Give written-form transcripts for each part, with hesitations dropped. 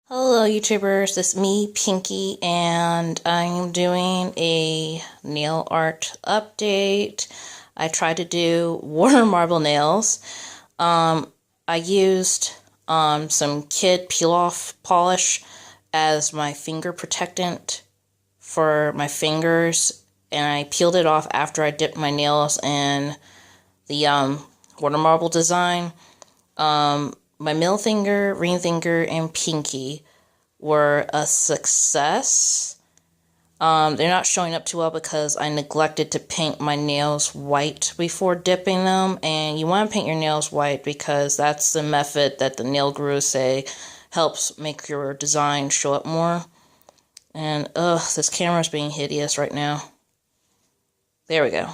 Hello YouTubers, it's me, Pinky, and I'm doing a nail art update. I tried to do water marble nails. I used some Kid peel-off polish as my finger protectant for my fingers, and I peeled it off after I dipped my nails in the water marble design. My middle finger, ring finger, and pinky were a success. They're not showing up too well because I neglected to paint my nails white before dipping them, and you want to paint your nails white because that's the method that the nail gurus say helps make your design show up more. And this camera's being hideous right now. There we go.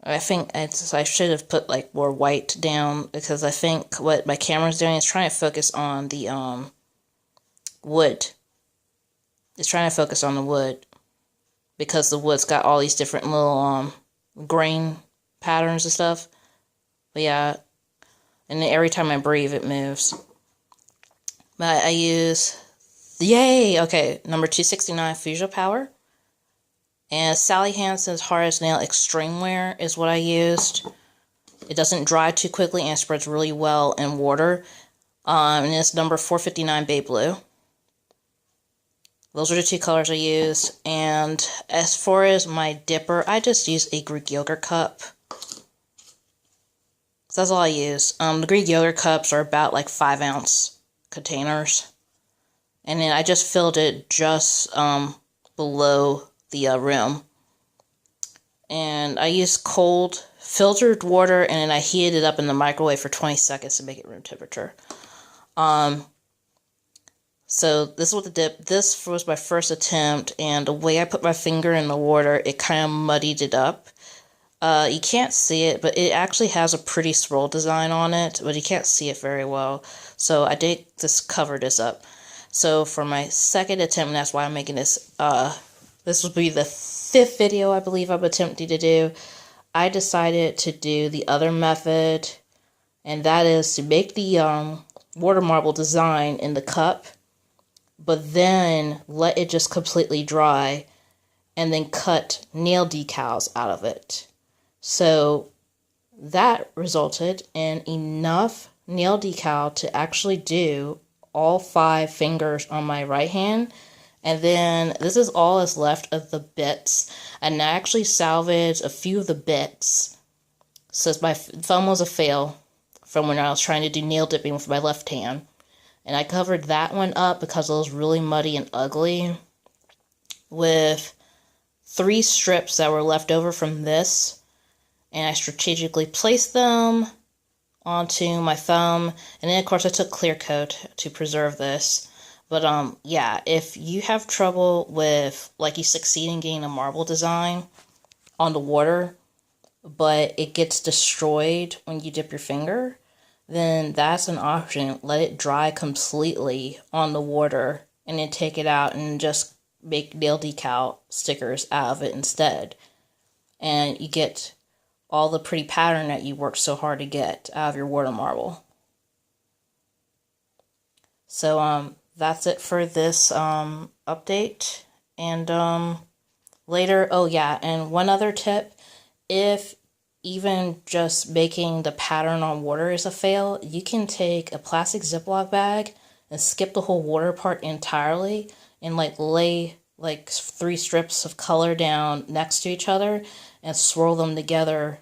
I think I should have put like more white down because I think what my camera's doing is trying to focus on the wood. It's trying to focus on the wood because the wood's got all these different little grain patterns and stuff. But yeah, and then every time I breathe it moves. But I use okay, number 269 Fusion Power. And Sally Hansen's Hard as Nail Extreme Wear is what I used. It doesn't dry too quickly and spreads really well in water. And it's number 459 Bay Blue. Those are the two colors I used. And as far as my dipper, I just use a Greek yogurt cup. So that's all I use. The Greek yogurt cups are about like 5-ounce containers. And then I just filled it just below the rim. And I used cold filtered water, and then I heated it up in the microwave for 20 seconds to make it room temperature. So this is what the dip. This was my first attempt, and the way I put my finger in the water, it kind of muddied it up. You can't see it, but it actually has a pretty swirl design on it, but you can't see it very well. So I did just cover this up. So for my second attempt, and that's why I'm making this, this will be the 5th video I believe I'm attempting to do. I decided to do the other method, and that is to make the water marble design in the cup, but then let it just completely dry, and then cut nail decals out of it. So that resulted in enough nail decal to actually do all 5 fingers on my right hand. And then this is all that's left of the bits. And I actually salvaged a few of the bits. So my thumb was a fail from when I was trying to do nail dipping with my left hand. And I covered that one up because it was really muddy and ugly with 3 strips that were left over from this. And I strategically placed them onto my thumb. And then, of course, I took clear coat to preserve this. But, yeah, if you have trouble with, like, you succeed in getting a marble design on the water, but it gets destroyed when you dip your finger, then that's an option. Let it dry completely on the water, and then take it out and just make nail decal stickers out of it instead. And you get all the pretty pattern that you worked so hard to get out of your water marble. So, that's it for this update. And later, oh yeah, and one other tip, if even just making the pattern on water is a fail, you can take a plastic Ziploc bag and skip the whole water part entirely and like lay like 3 strips of color down next to each other and swirl them together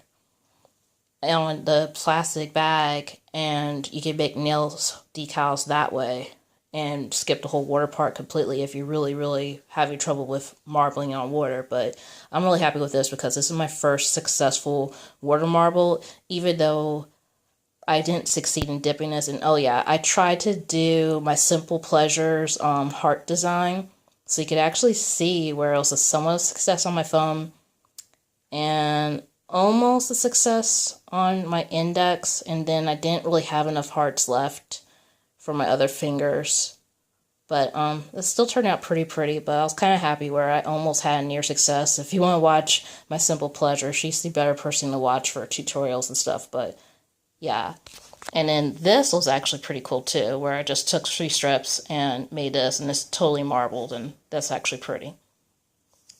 on the plastic bag, and you can make nails decals that way and skip the whole water part completely if you're really having trouble with marbling on water. But I'm really happy with this because this is my first successful water marble, even though I didn't succeed in dipping this. And oh yeah, I tried to do my Simple Pleasures heart design, so you could actually see where it was a somewhat success on my thumb and almost a success on my index, and then I didn't really have enough hearts left for my other fingers. But it still turned out pretty, but I was kind of happy where I almost had near success. If you want to watch my Simple Pleasure, she's the better person to watch for tutorials and stuff. But yeah, And then this was actually pretty cool too, where I just took 3 strips and made this, and it's totally marbled, and that's actually pretty.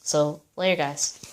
So, later guys.